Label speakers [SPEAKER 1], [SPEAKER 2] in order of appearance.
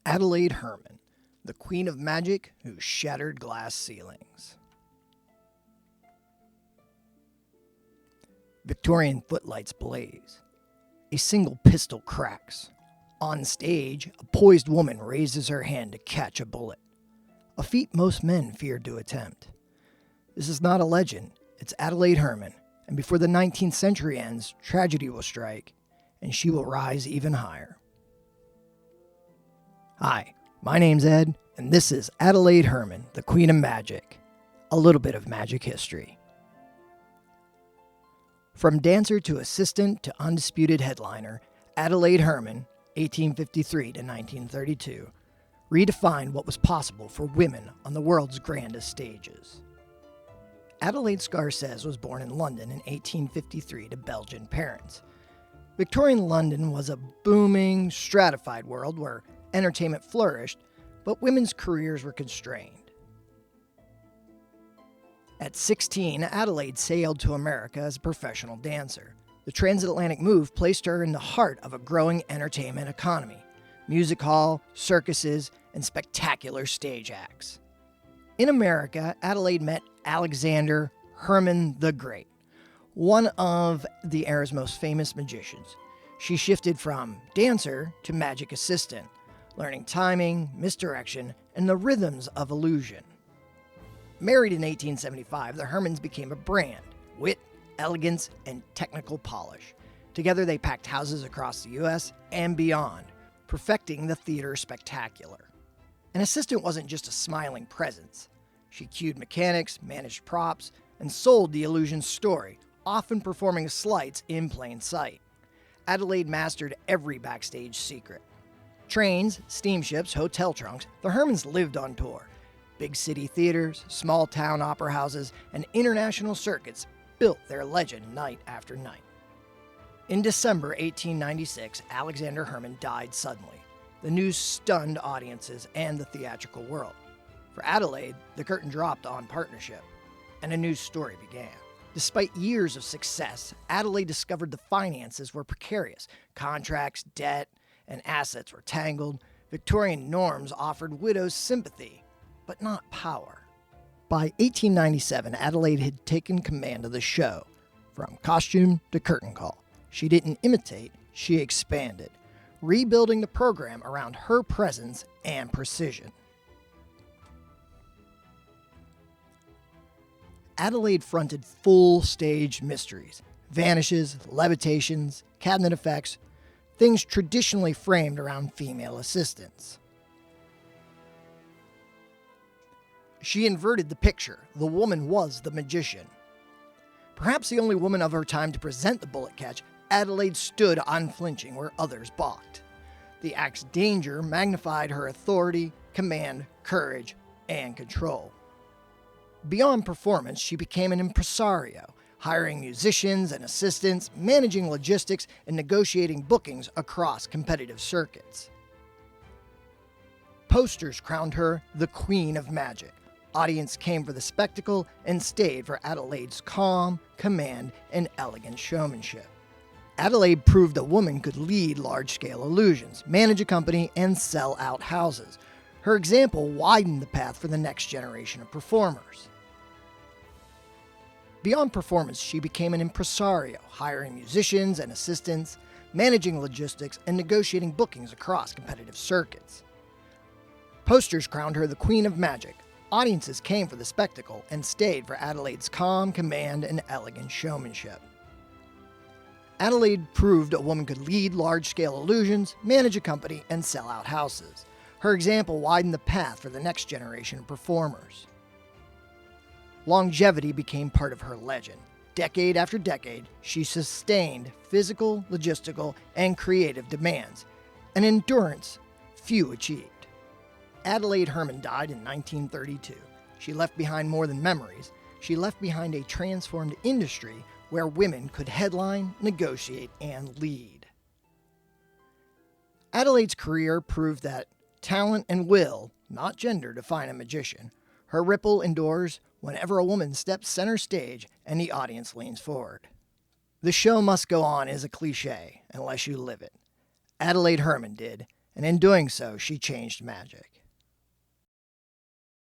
[SPEAKER 1] Adelaide Herrmann, the queen of magic who shattered glass ceilings. Victorian footlights blaze. A single pistol cracks. On stage, a poised woman raises her hand to catch a bullet, a feat most men feared to attempt. This is not a legend, it's Adelaide Herrmann, and before the 19th century ends, tragedy will strike, and she will rise even higher. Hi, my name's Ed, and this is Adelaide Herrmann, the Queen of Magic. A little bit of magic history. From dancer to assistant to undisputed headliner, Adelaide Herrmann, 1853 to 1932, redefined what was possible for women on the world's grandest stages. Adelaide Scarcez was born in London in 1853 to Belgian parents. Victorian London was a booming, stratified world where entertainment flourished, but women's careers were constrained. At 16, Adelaide sailed to America as a professional dancer. The transatlantic move placed her in the heart of a growing entertainment economy: music hall, circuses, and spectacular stage acts. In America, Adelaide met Alexander Herrmann the Great, one of the era's most famous magicians. She shifted from dancer to magic assistant, learning timing, misdirection, and the rhythms of illusion. Married in 1875, the Herrmanns became a brand: wit, elegance, and technical polish. Together they packed houses across the U.S. and beyond, perfecting the theater spectacular. An assistant wasn't just a smiling presence. She cued mechanics, managed props, and sold the illusion story, often performing sleights in plain sight. Adelaide mastered every backstage secret. Trains, steamships, hotel trunks, the Herrmanns lived on tour. Big city theaters, small town opera houses, and international circuits built their legend night after night. In December 1896, Alexander Herrmann died suddenly. The news stunned audiences and the theatrical world. For Adelaide, the curtain dropped on partnership, and a new story began. Despite years of success, Adelaide discovered the finances were precarious. Contracts, debt, and assets were tangled. Victorian norms offered widows sympathy, but not power. By 1897, Adelaide had taken command of the show, from costume to curtain call. She didn't imitate, she expanded, rebuilding the program around her presence and precision. Adelaide fronted full stage mysteries: vanishes, levitations, cabinet effects, things traditionally framed around female assistants. She inverted the picture. The woman was the magician. Perhaps the only woman of her time to present the bullet catch, Adelaide stood unflinching where others balked. The act's danger magnified her authority, command, courage, and control. Beyond performance, she became an impresario, hiring musicians and assistants, managing logistics, and negotiating bookings across competitive circuits. Posters crowned her the Queen of Magic. Audience came for the spectacle and stayed for Adelaide's calm, command, and elegant showmanship. Adelaide proved a woman could lead large-scale illusions, manage a company, and sell out houses. Her example widened the path for the next generation of performers. Beyond performance, she became an impresario, hiring musicians and assistants, managing logistics, and negotiating bookings across competitive circuits. Posters crowned her the Queen of Magic. Audiences came for the spectacle and stayed for Adelaide's calm, command, and elegant showmanship. Adelaide proved a woman could lead large-scale illusions, manage a company, and sell out houses. Her example widened the path for the next generation of performers. Longevity became part of her legend. Decade after decade, she sustained physical, logistical, and creative demands, an endurance few achieved. Adelaide Herrmann died in 1932. She left behind more than memories. She left behind a transformed industry where women could headline, negotiate, and lead. Adelaide's career proved that talent and will, not gender, define a magician. Her ripple endures whenever a woman steps center stage and the audience leans forward. The show must go on is a cliche unless you live it. Adelaide Herrmann did, and in doing so, she changed magic.